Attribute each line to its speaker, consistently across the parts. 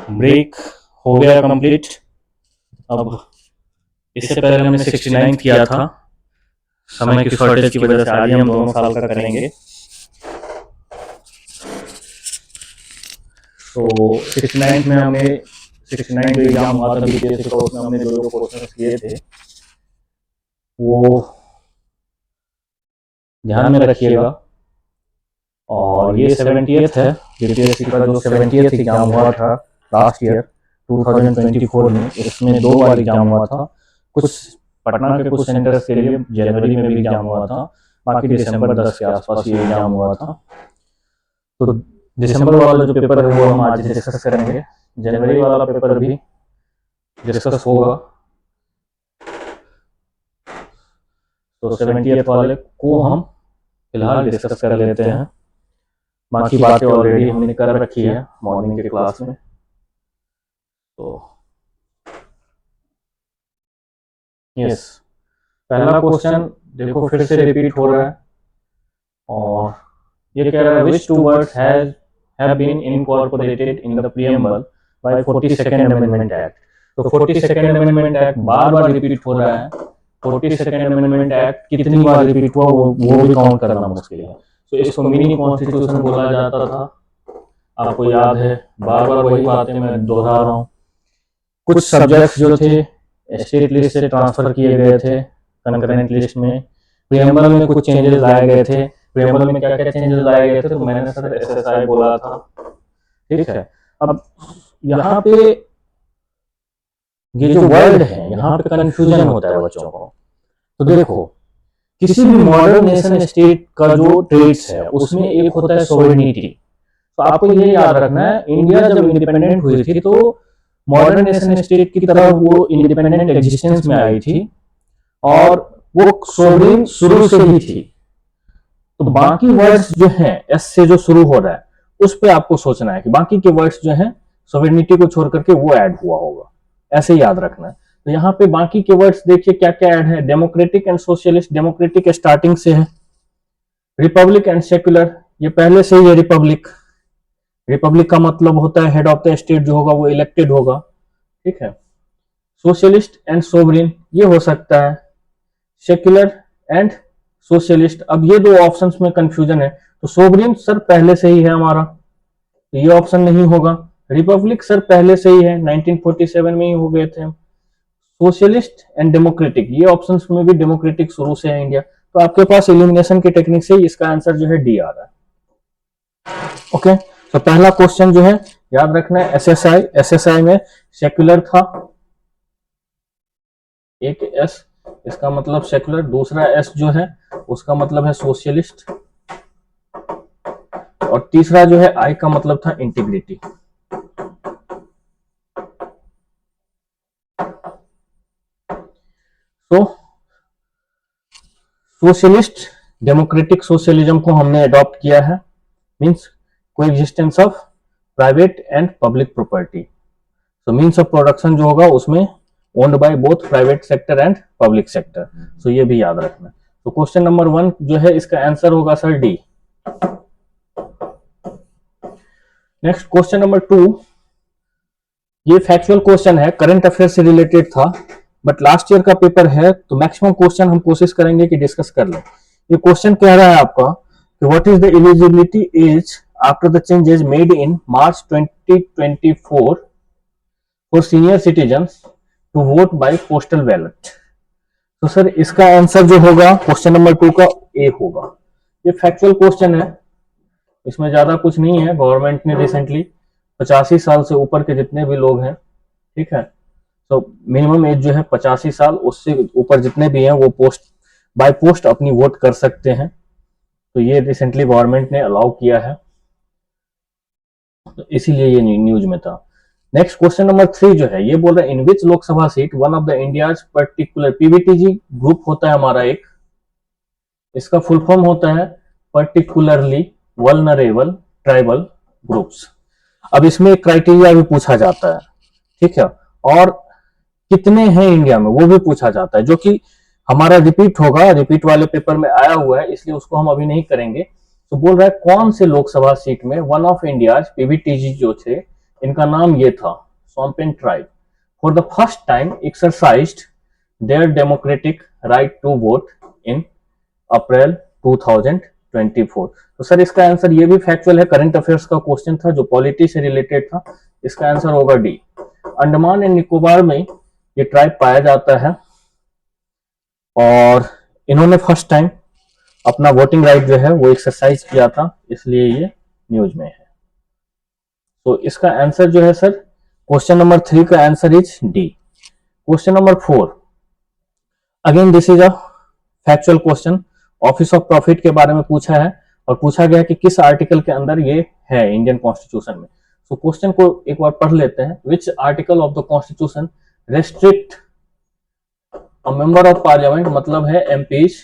Speaker 1: Break हो गया complete. अब इससे पहले हमने 69 किया था, समय की शॉर्टेज की वजह से आज ही हम दोनों साल का करेंगे। तो 69 में हमने 69 जो एग्जाम हुआ था बीपीएससी का, उसमें हमने जो जो क्वेश्चन किए थे वो ध्यान में रखिएगा। और ये 70th है बीपीएससी का, जो 70th एग्जाम हुआ था लास्ट ईयर 2024 में। इसमें 2 बार एग्जाम हुआ था। कुछ पटना के कुछ सेंटर्स के लिए जनवरी में भी एग्जाम हुआ था, बाकी दिसंबर 10 के आसपास ये एग्जाम हुआ था। तो दिसंबर वाला जो पेपर है वो हम आज डिस्कस करेंगे, जनवरी वाला पेपर भी डिस्कस होगा। तो 70th वाले को हम फिलहाल डिस्कस कर लेते हैं, बाकी बातें ऑलरेडी हमने कर रखी है मॉर्निंग के क्लास में। तो यस, पहला क्वेश्चन देखो फिर से रिपीट हो रहा है और ये कह रहा है which two words have been incorporated in the preamble by 42nd Amendment Act। तो 42nd Amendment Act बार बार रिपीट हो रहा है। 42nd Amendment Act कितनी बार रिपीट हुआ वो भी काउंट करना मुश्किल है। तो इसको मिनी कॉन्स्टिट्यूशन बोला जाता था, आपको याद है, बार बार वही बातें मैं दोहरा रहा हूँ। कुछ सब्जेक्ट्स जो थे स्टेट लिस्ट से ट्रांसफर किए गए थे कंकरेंट लिस्ट में। प्रीएम्बल में कुछ चेंजेस लाए गए थे। प्रीएम्बल में क्या क्या चेंजेस लाए गए थे तो मैंने सर एसएसआई बोला था, ठीक है। अब यहाँ पे ये जो वर्ड है यहाँ पे कंफ्यूजन होता है बच्चों को। तो देखो, किसी भी मॉडर्न नेशन स्टेट का जो ट्रेड्स है उसमें एक होता है सोवरेनिटी। तो आपको ये याद रखना है, इंडिया जब इंडिपेंडेंट हुई थी तो मॉडर्न नेशन स्टेट की तरह वो इंडिपेंडेंट एग्जिस्टेंस में आई थी और वो सोवरेन शुरू से ही थी। तो बाकी वर्ड्स जो हैं एस से जो शुरू हो रहा है उस पे आपको सोचना है कि बाकी के वर्ड्स जो हैं सोवरेनिटी को छोड़ करके वो ऐड हुआ होगा, ऐसे याद रखना है। तो यहाँ पे बाकी के वर्ड्स देखिए क्या क्या ऐड है। Democratic and socialist, democratic starting से है। रिपब्लिक एंड सेक्युलर, ये पहले से ही है रिपब्लिक। रिपब्लिक का मतलब होता है हेड ऑफ द स्टेट जो होगा वो इलेक्टेड होगा, ठीक है। सोशलिस्ट एंड सोवरेन ये हो सकता है। सेक्युलर एंड सोशलिस्ट, अब ये दो ऑप्शंस में कंफ्यूजन है। तो सोवरेन सर पहले से ही है हमारा, तो ये ऑप्शन नहीं होगा। रिपब्लिक सर पहले से ही है, 1947 में ही हो गए थे। सोशलिस्ट एंड डेमोक्रेटिक, ये ऑप्शंस में भी डेमोक्रेटिक शुरू से है इंडिया। तो आपके पास एलिमिनेशन की टेक्निक से इसका आंसर जो है डी आ रहा है। ओके, तो पहला क्वेश्चन जो है याद रखना है एसएसआई। एसएसआई में सेक्युलर था, एक एस इसका मतलब सेक्युलर, दूसरा एस जो है उसका मतलब है सोशलिस्ट और तीसरा जो है आई का मतलब था इंटीग्रिटी। तो सोशलिस्ट डेमोक्रेटिक सोशलिज्म को हमने अडॉप्ट किया है, means coexistence of private and public property. तो मींस ऑफ प्रोडक्शन जो होगा उसमें owned by both private sector and public sector. तो ये भी याद रखना। तो क्वेश्चन नंबर 1 जो है इसका आंसर होगा sir D. Next question number 2, ये फैक्चुअल क्वेश्चन है, करंट अफेयर से रिलेटेड था बट लास्ट ईयर का पेपर है तो मैक्सिमम क्वेश्चन हम कोशिश करेंगे कि डिस्कस कर लें। ये क्वेश्चन कह रहा है आपका कि what is the eligibility age after the changes made in March 2024 for senior citizens to vote by postal ballot. तो सर इसका आंसर जो होगा क्वेश्चन नंबर 2 का ए होगा। ये फैक्चुअल क्वेश्चन है, इसमें ज्यादा कुछ नहीं है। गवर्नमेंट ने रिसेंटली 85 साल से ऊपर के जितने भी लोग हैं, ठीक है, तो मिनिमम एज जो है 85 साल, उससे ऊपर जितने भी हैं वो पोस्ट बाय पोस्ट अपनी वोट कर सकते हैं। तो ये रिसेंटली गवर्नमेंट ने अलाउ किया है, तो इसीलिए ये न्यूज में था। नेक्स्ट क्वेश्चन नंबर 3 जो है ये बोल रहा है in which Lok Sabha seat one of the India's particular, PVTG group होता है हमारा एक, इसका फुल फॉर्म होता है पर्टिकुलरली वल्नरेबल ट्राइबल ग्रुप्स। अब इसमें क्राइटेरिया भी पूछा जाता है, ठीक है, और कितने हैं इंडिया में वो भी पूछा जाता है, जो कि हमारा रिपीट होगा, रिपीट वाले पेपर में आया हुआ है, इसलिए उसको हम अभी नहीं करेंगे। तो बोल रहा है कौन से लोकसभा सीट में वन ऑफ इंडिया पीवीटीजी जो थे इनका नाम ये था, Shompen tribe, for the first time exercised their democratic right to vote in April 2024। तो सर इसका आंसर ये भी फैक्चुअल है, करंट अफेयर्स का क्वेश्चन था जो पॉलिटी से रिलेटेड था। इसका आंसर होगा डी। अंडमान एंड निकोबार में ये ट्राइब पाया जाता है और इन्होंने फर्स्ट टाइम अपना वोटिंग राइट जो है वो एक्सरसाइज किया था, इसलिए ये न्यूज में है। तो इसका आंसर जो है सर, क्वेश्चन नंबर 3 का answer is D. Question number 4, again this is a factual question, office of profit के बारे में पूछा है और पूछा गया कि किस आर्टिकल के अंदर ये है इंडियन कॉन्स्टिट्यूशन में। तो क्वेश्चन को एक बार पढ़ लेते हैं। Which article of the constitution restrict a member of parliament, मतलब है MPs,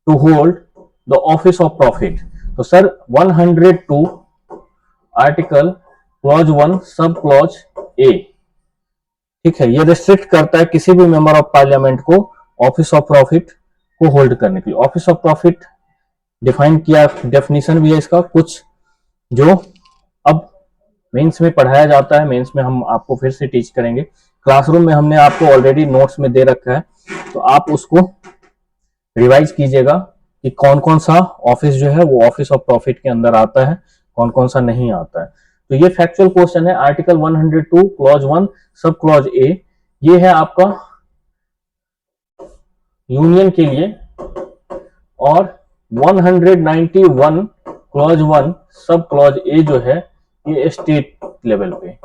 Speaker 1: to hold the office of profit. तो sir 102 article clause 1 sub clause A, ठीक है, ये रेस्ट्रिक्ट करता है किसी भी मेंबर ऑफ पार्लियामेंट को ऑफिस ऑफ प्रॉफिट को होल्ड करने के लिए। ऑफिस ऑफ प्रॉफिट डिफाइन किया, डेफिनेशन भी है इसका कुछ जो अब मेंस में पढ़ाया जाता है, मेंस में हम आपको फिर से टीच करेंगे। क्लासरूम में हमने आपको ऑलरेडी नोट्स में दे रखा है, तो आप उसको रिवाइज कीजिएगा कि कौन कौन सा ऑफिस जो है वो ऑफिस ऑफ प्रॉफिट के अंदर आता है, कौन कौन सा नहीं आता है। तो ये फैक्चुअल क्वेश्चन है। Article 102 clause 1 sub clause A, ये है आपका यूनियन के लिए, और 191 क्लॉज 1 सब क्लॉज ए जो है ये स्टेट लेवल पे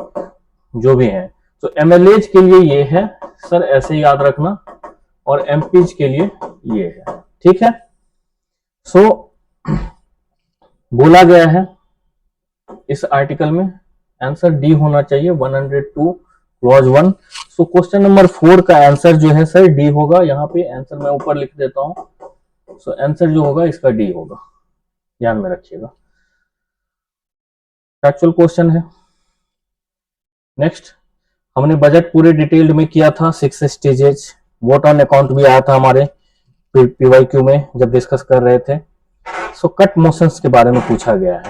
Speaker 1: जो भी है। तो एमएलएज के लिए ये है सर, ऐसे याद रखना, और एमपीज के लिए ये है, ठीक है। सो बोला गया है इस आर्टिकल में आंसर डी होना चाहिए, 102 क्लॉज 1। सो क्वेश्चन नंबर 4 का आंसर जो है सर डी होगा। यहाँ पे आंसर मैं ऊपर लिख देता हूं। सो आंसर जो होगा इसका डी होगा, ध्यान में रखिएगा। फैक्चुअल क्वेश्चन है। नेक्स्ट, हमने बजट पूरे डिटेल्ड में किया था, 6 स्टेजेस, वोट ऑन अकाउंट भी आया था हमारे पीवाईक्यू में जब डिस्कस कर रहे थे। सो कट मोशंस के बारे में पूछा गया है।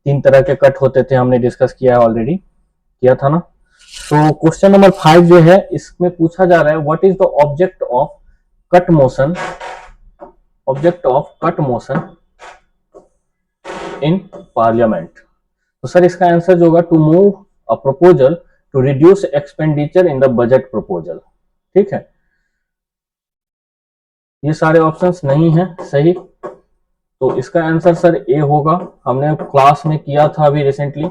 Speaker 1: 3 तरह के कट होते थे, हमने डिस्कस किया है, ऑलरेडी किया था ना। सो क्वेश्चन नंबर 5 जो है इसमें पूछा जा रहा है what is the object of cut motion, object of cut motion in parliament. तो सर इसका आंसर जो होगा to move a proposal to reduce expenditure in the budget proposal, ठीक है। ये सारे ऑप्शंस नहीं है सही, तो इसका आंसर सर ए होगा। हमने क्लास में किया था अभी रिसेंटली,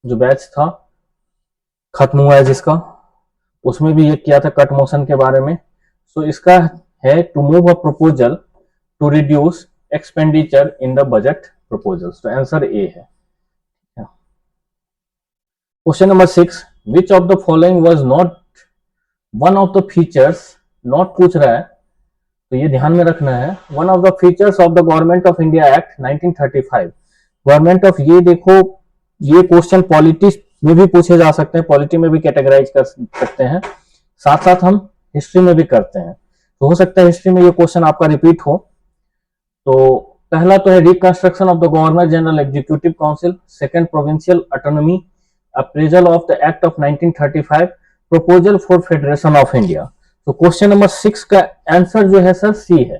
Speaker 1: जो बैच था खत्म हुआ है जिसका, उसमें भी ये किया था कट मोशन के बारे में। सो इसका है to move a proposal to reduce expenditure in the budget proposal. तो आंसर ए है। Question number 6, which of the following was not one of the features, not पूछ रहा है तो ये ध्यान में रखना है, one of the features of the government of India act 1935। Government of, ये देखो ये क्वेश्चन पॉलिटी में भी पूछे जा सकते हैं, पॉलिटी में भी कैटेगराइज कर सकते हैं, साथ साथ हम हिस्ट्री में भी करते हैं। तो हो सकता है हिस्ट्री में ये क्वेश्चन आपका रिपीट हो। तो पहला तो है reconstruction of the governor general executive council, second provincial autonomy, appraisal of the act of 1935, proposal for federation of India. तो क्वेश्चन नंबर 6 का आंसर जो है सर सी है।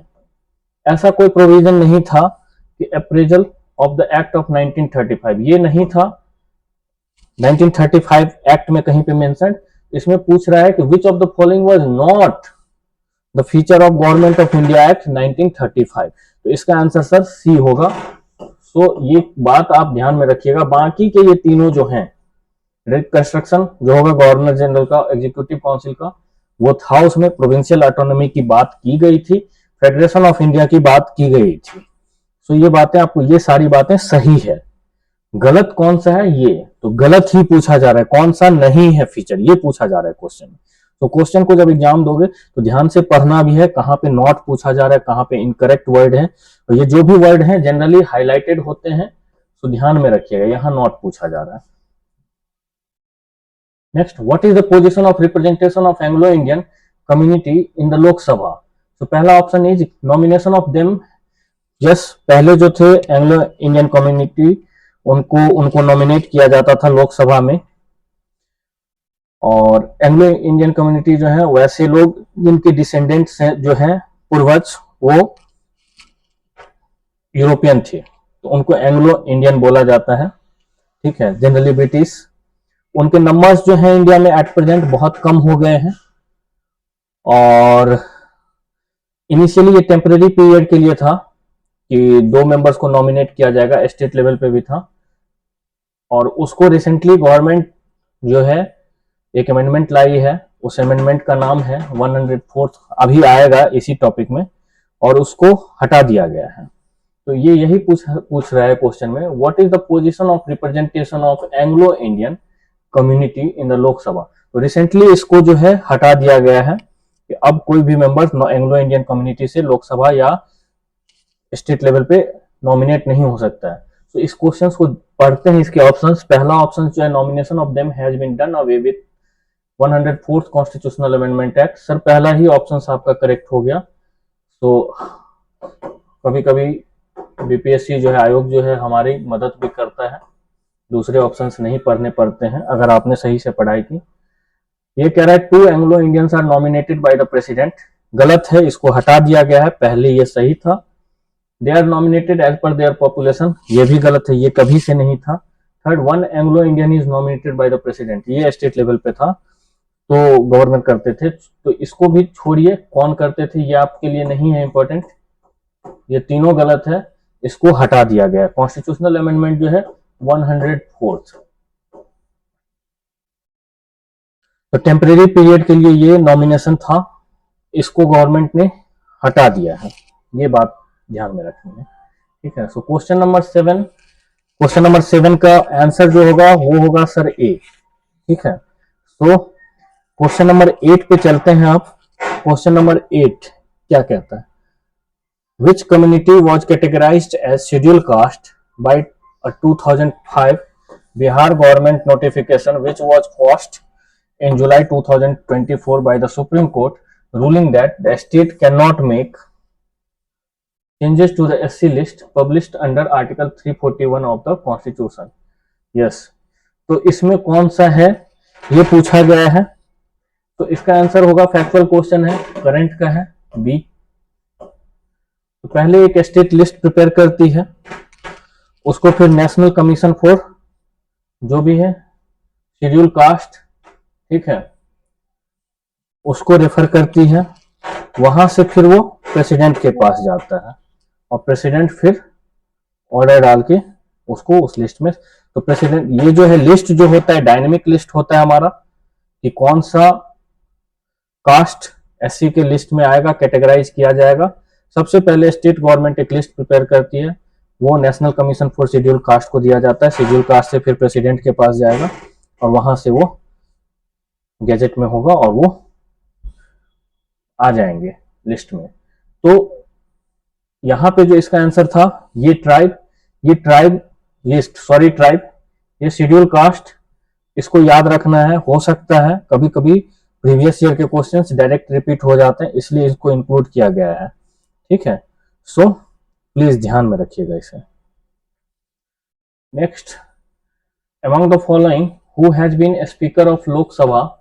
Speaker 1: ऐसा कोई प्रोविजन नहीं था कि appraisal of the act of 1935, ये नहीं था 1935 एक्ट में कहीं पे मेंशन। इसमें पूछ रहा है कि विच of the following was not the feature of government of India act 1935। तो इसका आंसर सर सी होगा। सो ये बात आप ध्यान में रखिएगा। बाकी के ये तीनों जो हैं, रिकंस्ट्रक्शन जो होगा गवर्नर जनरल का, एग्जीक्यूटिव काउंसिल का, वो था, उसमें प्रोविंशियल ऑटोनॉमी की बात की गई थी, फेडरेशन ऑफ इंडिया की बात की गई थी। सो ये बातें आपको, ये सारी बातें सही है। गलत कौन सा है, ये तो गलत ही पूछा जा रहा है, कौन सा नहीं है फीचर ये पूछा जा रहा है क्वेश्चन। तो क्वेश्चन को जब एग्जाम दोगे तो ध्यान से पढ़ना भी है, कहां पे नॉट पूछा जा रहा है, कहां पे इनकरेक्ट वर्ड है। तो ये जो भी वर्ड है जनरली हाईलाइटेड होते हैं, तो ध्यान में रखिएगा, यहां नॉट पूछा जा रहा है। Next, what is the position of representation of Anglo Indian community in the Lok Sabha. तो पहला option is nomination of them. Yes, पहले जो थे एंग्लो इंडियन कम्युनिटी उनको उनको नॉमिनेट किया जाता था लोकसभा में। और एंग्लो इंडियन कम्युनिटी जो है वैसे लोग जिनके डिसेंडेंट्स हैं जो हैं पूर्वज वो यूरोपियन थे, तो उनको एंग्लो इंडियन बोला जाता है। ठीक है, जनरली ब्रिटिश। उनके नंबर्स जो हैं इंडिया में एट प्रेजेंट बहुत कम हो गए हैं, और इनिशियली ये टेम्परेरी पीरियड के लिए था कि 2 मेंबर्स को नॉमिनेट किया जाएगा, स्टेट लेवल पे भी था। और उसको रिसेंटली गवर्नमेंट जो है एक अमेंडमेंट लाई है, उस अमेंडमेंट का नाम है 104th, अभी आएगा इसी टॉपिक में, और उसको हटा दिया गया है। तो ये यही पूछ रहा है क्वेश्चन में, what is the position of representation of Anglo Indian community in the Lok Sabha. तो रिसेंटली इसको जो है हटा दिया गया है कि अब कोई भी मेंबर्स एंग्लो इंडियन कम्युनिटी से लोकसभा या स्टेट लेवल पे नॉमिनेट नहीं हो सकता है। तो इस क्वेश्चन को पढ़ते हैं, इसके ऑप्शंस। पहला ऑप्शन जो है, nomination of them has been done away with 104th constitutional amendment act. Sir पहला ही ऑप्शन आपका करेक्ट हो गया। तो कभी कभी बीपीएससी जो है आयोग जो है हमारी मदद भी करता है, दूसरे ऑप्शंस नहीं पढ़ने पड़ते हैं अगर आपने सही से पढ़ाई की। ये कह रहा है 2 Anglo Indians are nominated by the president, गलत है, इसको हटा दिया गया है, पहले ये सही था। They are nominated as per their population, ये भी गलत है, ये कभी से नहीं था। Third, 1 Anglo Indian is nominated by the president, ये स्टेट लेवल पे था, तो गवर्नर करते थे। तो इसको भी छोड़िए, कौन करते थे ये आपके लिए नहीं है इंपॉर्टेंट, ये तीनों गलत है, इसको हटा दिया गया। कॉन्स्टिट्यूशनल अमेंडमेंट जो है 104th। तो टेम्परेरी पीरियड के लिए ये नॉमिनेशन था, इसको गवर्नमेंट ने हटा दिया है, ये बात ध्यान में रखनी है। ठीक है, so question number 7, question number 7 का आंसर जो होगा वो होगा सर ए। ठीक है, सो क्वेश्चन नंबर 8 पे चलते हैं आप। क्वेश्चन नंबर 8 क्या कहता है, which community was categorised as scheduled caste by 2005 Bihar government notification which was passed in July 2024 by the Supreme Court, ruling that the state cannot make changes to the SC list published under Article 341 of the Constitution. Yes, तो इसमें कौन सा है ये पूछा गया है, तो इसका आंसर होगा, फैक्चुअल क्वेश्चन है, करंट का है, बी। तो पहले एक स्टेट लिस्ट प्रिपेयर करती है, उसको फिर नेशनल कमीशन फॉर जो भी है शेड्यूल कास्ट, ठीक है, उसको रेफर करती है, वहां से फिर वो प्रेसिडेंट के पास जाता है, और प्रेसिडेंट फिर ऑर्डर डाल के उसको उस लिस्ट में। तो प्रेसिडेंट ये जो है लिस्ट जो होता है डायनेमिक लिस्ट होता है हमारा, कि कौन सा कास्ट एससी के लिस्ट में आएगा, कैटेगराइज किया जाएगा। सबसे पहले स्टेट गवर्नमेंट एक लिस्ट प्रिपेयर करती है, वो national commission for schedule caste को दिया जाता है, शेड्यूल कास्ट से फिर प्रेसिडेंट के पास जाएगा, और वहां से वो गैजेट में होगा और वो आ जाएंगे लिस्ट में। तो यहां पे जो इसका आंसर था, ये ट्राइब, ये शेड्यूल कास्ट, इसको याद रखना है। हो सकता है कभी कभी प्रीवियस ईयर के क्वेश्चंस डायरेक्ट रिपीट हो जाते हैं, इसलिए इसको इंक्लूड किया गया है। ठीक है, सो प्लीज ध्यान में रखिएगा इसे। Next, among the following who has been speaker of Lok Sabha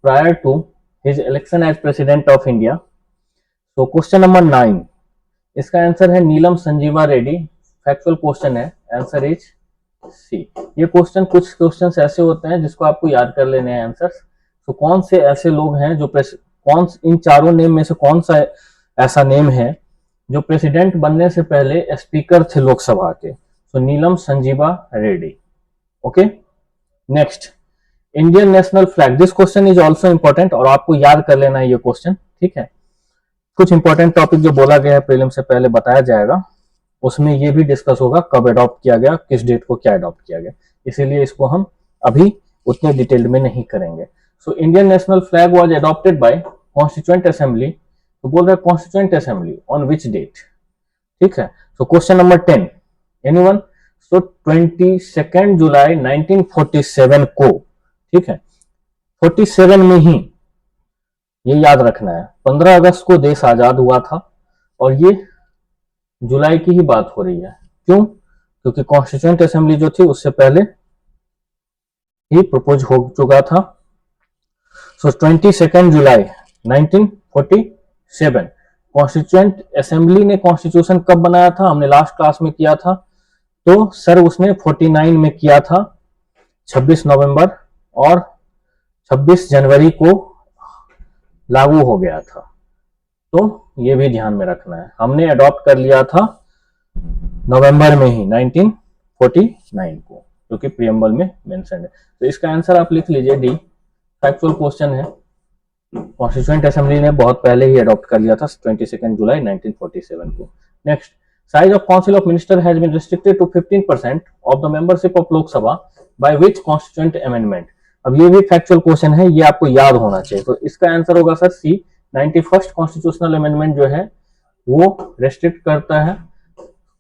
Speaker 1: prior to his election as president of India। तो क्वेश्चन नंबर 9, इसका आंसर है नीलम संजीवा रेड्डी। फैक्चुअल क्वेश्चन है, आंसर इज सी। ये क्वेश्चन, कुछ क्वेश्चंस ऐसे होते हैं जिसको आपको याद कर लेने हैं आंसर्स। तो कौन से ऐसे लोग हैं जो इन चारों नेम में से कौन सा ऐसा नेम है जो प्रेसिडेंट बनने से पहले स्पीकर थे लोकसभा के। तो Neelam Sanjiva Reddy. Okay, next, Indian national flag. This question is also important और आपको याद कर लेना है ये क्वेश्चन। ठीक है, कुछ इंपॉर्टेंट टॉपिक जो बोला गया है प्रीलिम से पहले बताया जाएगा, उसमें ये भी डिस्कस होगा कब अडॉप्ट किया गया, किस डेट को क्या अडॉप्ट किया गया, इसीलिए इसको हम अभी उतने डिटेल्ड में नहीं करेंगे। So Indian national flag was adopted by constituent assembly. तो बोल रहे हैं constituent assembly on which date. ठीक है, so question number 10, anyone. So 22 जुलाई 1947 को, ठीक है, 47 में ही, ये याद रखना है, 15 अगस्त को देश आजाद हुआ था, और ये जुलाई की ही बात हो रही है। क्यों? क्योंकि कॉन्स्टिट्यूएंट असेंबली जो थी उससे पहले ही प्रपोज हो चुका था। सो 22 जुलाई 1947 कॉन्स्टिट्यूएंट असेंबली ने कॉन्स्टिट्यूशन कब बनाया था, हमने लास्ट क्लास में किया था, तो सर उसने 49 में किया था 26 नवंबर, और 26 जनवरी को लागू हो गया था। तो ये भी ध्यान में रखना है, हमने अडॉप्ट कर लिया था नवंबर में ही 1949 को, जो कि प्रियम्बल में मेंशन है। तो इसका आंसर आप लिख लीजिए डी, फैक्चुअल क्वेश्चन है। कॉन्स्टिट्यूएंट असेंबली ने बहुत पहले ही अडॉप्ट कर लिया था 22 जुलाई 1947 को। Next, size of council of minister has been restricted to 15% of the membership of Lok Sabha by which constituent amendment. अब ये भी फैक्चुअल क्वेश्चन है, ये आपको याद होना चाहिए। तो इसका आंसर होगा सर सी, 91st कॉन्स्टिट्यूशनल अमेंडमेंट जो है वो रेस्ट्रिक्ट करता है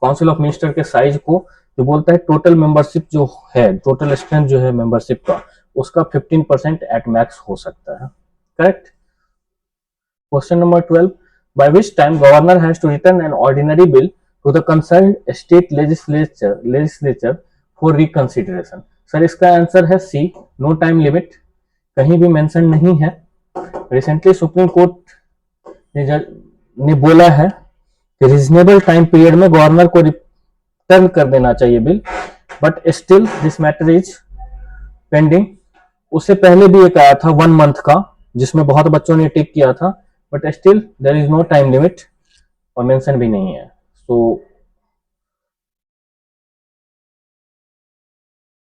Speaker 1: काउंसिल ऑफ मिनिस्टर के साइज को, जो बोलता है टोटल मेंबरशिप जो है, टोटल स्ट्रेंथ जो है मेंबरशिप का, उसका 15% एट मैक्स हो सकता है। Correct. Question number 12, by which time governor has to return an ordinary bill to the concerned state legislature for reconsideration। Sir इसका आंसर है सी, नो टाइम लिमिट, कहीं भी मेंशन नहीं है। रिसेंटली सुप्रीम कोर्ट ने बोला है कि रीजनेबल टाइम पीरियड में गवर्नर को रिटर्न कर देना चाहिए bill, but still this matter is pending. उससे पहले भी एक आया था 1 मंथ का, जिसमें बहुत बच्चों ने टिक किया था, but still there is no time limit और मेंशन भी नहीं है। तो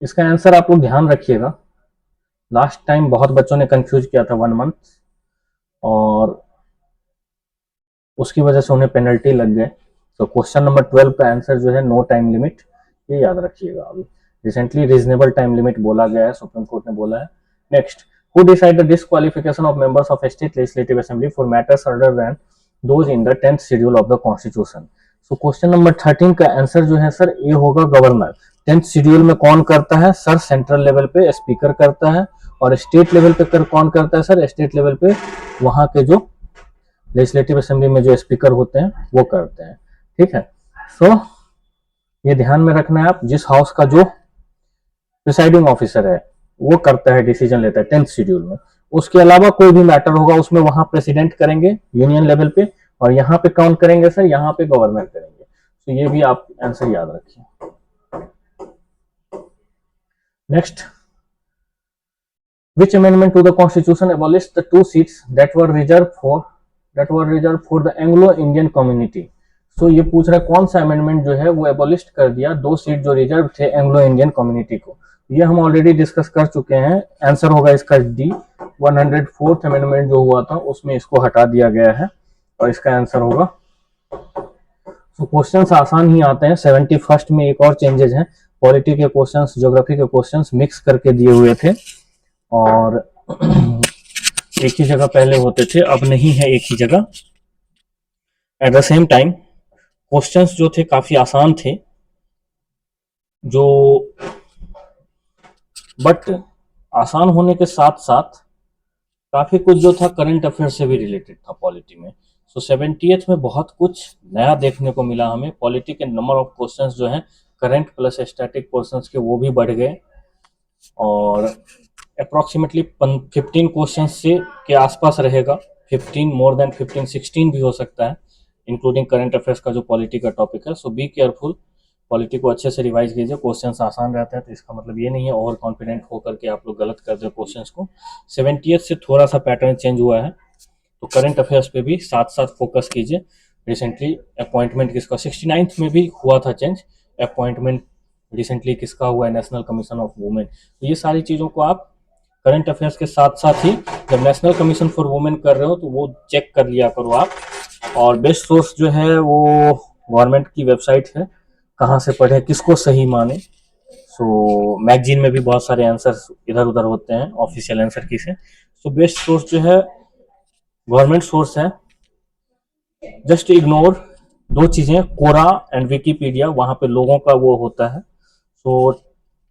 Speaker 1: इसका आंसर आप लोग ध्यान रखिएगा। लास्ट टाइम बहुत बच्चों ने कंफ्यूज किया था 1 मंथ, और उसकी वजह से उन्हें पेनल्टी लग गए। तो क्वेश्चन नंबर 12 का आंसर जो है नो टाइम लिमिट, ये याद रखिएगा। अभी रिसेंटली रीजनेबल टाइम लिमिट बोला गया है, सुप्रीम कोर्ट ने बोला है। Next, who decide the disqualification of members of a state legislative assembly for matters other than those in the 10th schedule of the constitution। so question number 13 का answer जो है sir ए होगा, governor. 10th schedule में कौन करता है sir, central level पे speaker करता है, और स्टेट लेवल पे कौन करता है सर, स्टेट लेवल पे वहां के जो लेजिस्लेटिव असेंबली में जो स्पीकर होते हैं वो करते हैं। ठीक है, सो ये ध्यान में रखना है आप, जिस हाउस का जो प्रिसाइडिंग ऑफिसर है वो करता है, डिसीजन लेता है 10th शेड्यूल में। उसके अलावा कोई भी मैटर होगा उसमें वहां प्रेसिडेंट करेंगे यूनियन लेवल पे, और यहाँ पे कौन करेंगे सर, यहाँ पे गवर्नर करेंगे। तो ये भी आप आंसर याद रखिए। Next, which amendment to the constitution abolished the 2 seats that were reserved for the Anglo-Indian community। so ये पूछ रहा है कौन सा अमेंडमेंट जो है वो एबोलिस्ट कर दिया 2 सीट जो रिजर्व थे एंग्लो इंडियन कम्युनिटी को। ये हम ऑलरेडी डिस्कस कर चुके हैं, आंसर होगा इसका डी, 104th अमेंडमेंट जो हुआ था उसमें इसको हटा दिया गया है, और इसका आंसर होगा। तो क्वेश्चंस आसान ही आते हैं। 71st में एक और चेंजेस हैं, पॉलिटी के क्वेश्चंस, ज्योग्राफी के क्वेश्चंस मिक्स करके दिए हुए थे, और एक ही जगह पहले होते थे, अब नहीं है एक ही जगह। At the same time questions जो थे काफी आसान थे, जो बट आसान होने के साथ साथ काफी कुछ जो था करंट अफेयर से भी रिलेटेड था पॉलिटी में। सो 70th में बहुत कुछ नया देखने को मिला हमें। पॉलिटी के नंबर ऑफ क्वेश्चंस जो हैं करंट प्लस स्टैटिक पोर्शंस के वो भी बढ़ गए, और अप्रोक्सीमेटली 15 क्वेश्चन से के आसपास रहेगा, 15 मोर देन 15, 16 भी हो सकता है, इंक्लूडिंग करंट अफेयर्स का जो पॉलिटी का टॉपिक है। सो बी केयरफुल, पॉलिटी को अच्छे से रिवाइज कीजिए। क्वेश्चंस आसान रहते हैं, तो इसका मतलब ये नहीं है ओवर कॉन्फिडेंट होकर के आप लोग गलत कर दो क्वेश्चंस को। 70th से थोड़ा सा पैटर्न चेंज हुआ है, तो करंट अफेयर्स पे भी साथ साथ फोकस कीजिए। रिसेंटली अपॉइंटमेंट किसका, 69th में भी हुआ था चेंज, अपॉइंटमेंट रिसेंटली किसका हुआ है, नेशनल कमीशन ऑफ वुमेन। तो ये सारी चीज़ों को आप करंट अफेयर्स के साथ साथ ही जब नेशनल कमीशन फॉर वुमेन कर रहे हो तो वो चेक कर लिया करो आप। और बेस्ट सोर्स जो है वो गवर्नमेंट की वेबसाइट है, कहाँ से पढ़े किसको सही माने। सो मैगजीन में भी बहुत सारे आंसर्स इधर उधर होते हैं, ऑफिशियल आंसर की से। सो बेस्ट सोर्स जो है गवर्नमेंट सोर्स है। जस्ट इग्नोर 2 चीजें, कोरा एंड विकीपीडिया, वहां पे लोगों का वो होता है, सो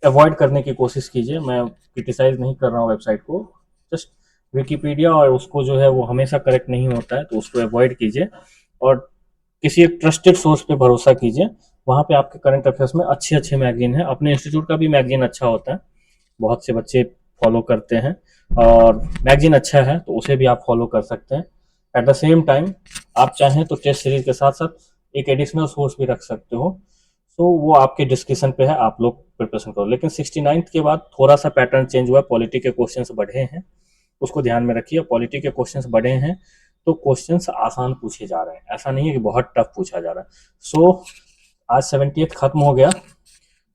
Speaker 1: अवॉइड करने की कोशिश कीजिए। मैं क्रिटिसाइज नहीं कर रहा हूँ वेबसाइट को, जस्ट विकीपीडिया और उसको जो है वो हमेशा करेक्ट नहीं होता है, तो उसको अवॉइड कीजिए और किसी एक ट्रस्टेड सोर्स पे भरोसा कीजिए। वहाँ पे आपके करंट अफेयर्स में अच्छे अच्छे मैगजीन है। अपने इंस्टीट्यूट का भी मैगजीन अच्छा होता है, बहुत से बच्चे फॉलो करते हैं और मैगजीन अच्छा है तो उसे भी आप फॉलो कर सकते हैं। एट द सेम टाइम आप चाहें तो टेस्ट सीरीज के साथ साथ एक एडिशनल सोर्स भी रख सकते हो। सो वो आपके डिस्क्रिप्शन पे है, आप लोग प्रिपरेशन करो। लेकिन 69th के बाद थोड़ा सा पैटर्न चेंज हुआ है, पॉलिटी के क्वेश्चंस बढ़े हैं, उसको ध्यान में रखिए। पॉलिटी के क्वेश्चंस बढ़े हैं तो क्वेश्चंस आसान पूछे जा रहे हैं, ऐसा नहीं है कि बहुत टफ पूछा जा रहा है। सो आज 70th खत्म हो गया।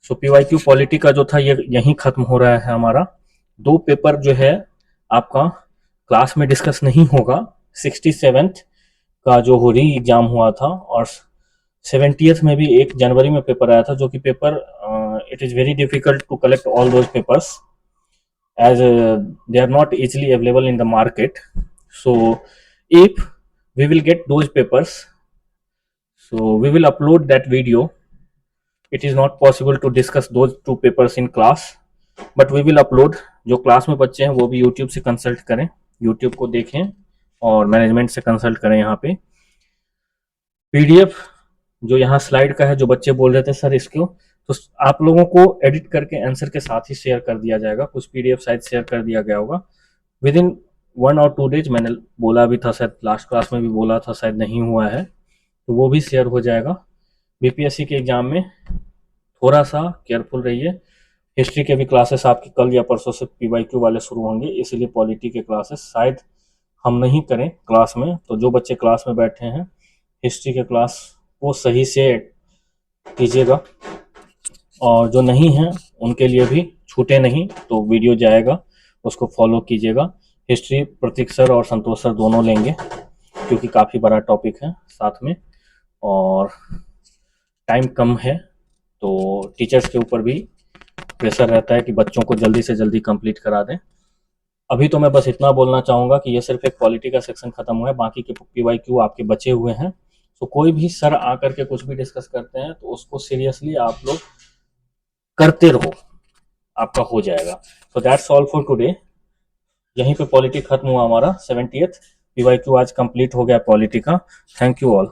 Speaker 1: सो पीवाईक्यू पॉलिटी का जो था ये यहीं खत्म हो रहा है हमारा। 2 पेपर जो है आपका क्लास में डिस्कस नहीं होगा। 67th का जो हो री एग्जाम हुआ था और 70th में भी 1 जनवरी में पेपर आया था, जो कि paper it is very difficult to collect all those papers as they are not easily available in the market. So if we will get those papers, so we will upload that video. It is not possible to discuss those 2 papers in class, but we will upload। जो class में बच्चे हैं वो भी YouTube से consult करें, YouTube को देखें और मैनेजमेंट से कंसल्ट करें। यहाँ पे पीडीएफ जो यहाँ स्लाइड का है, जो बच्चे बोल रहे थे सर इसको, तो आप लोगों को एडिट करके आंसर के साथ ही शेयर कर दिया जाएगा। कुछ पीडीएफ शायद शेयर कर दिया गया होगा विद इन 1 और 2 डेज। मैंने बोला भी था, शायद लास्ट क्लास में भी बोला था, शायद नहीं हुआ है तो वो भी शेयर हो जाएगा। बीपीएससी के एग्जाम में थोड़ा सा केयरफुल रहिए। हिस्ट्री के भी क्लासेस आपके कल या परसों से पीवाईक्यू वाले शुरू होंगे, इसीलिए पॉलिटी के क्लासेस शायद हम नहीं करें क्लास में। तो जो बच्चे क्लास में बैठे हैं हिस्ट्री के क्लास वो सही से कीजिएगा, और जो नहीं है उनके लिए भी छूटे नहीं, तो वीडियो जाएगा उसको फॉलो कीजिएगा। हिस्ट्री प्रतीक सर और संतोष सर दोनों लेंगे क्योंकि काफ़ी बड़ा टॉपिक है साथ में और टाइम कम है, तो टीचर्स के ऊपर भी प्रेशर रहता है कि बच्चों को जल्दी से जल्दी कंप्लीट करा दें। अभी तो मैं बस इतना बोलना चाहूँगा कि ये सिर्फ एक पॉलिटी का सेक्शन खत्म हुआ है, बाकी के पीवाईक्यू आपके बचे हुए हैं। तो कोई भी सर आकर के कुछ भी डिस्कस करते हैं तो उसको सीरियसली आप लोग करते रहो, आपका हो जाएगा। So that's all for today. यहीं पे पॉलिटी खत्म हुआ हमारा 70th। पीवाईक्यू आज कंप्लीट हो गया पॉलिटी का। Thank you all.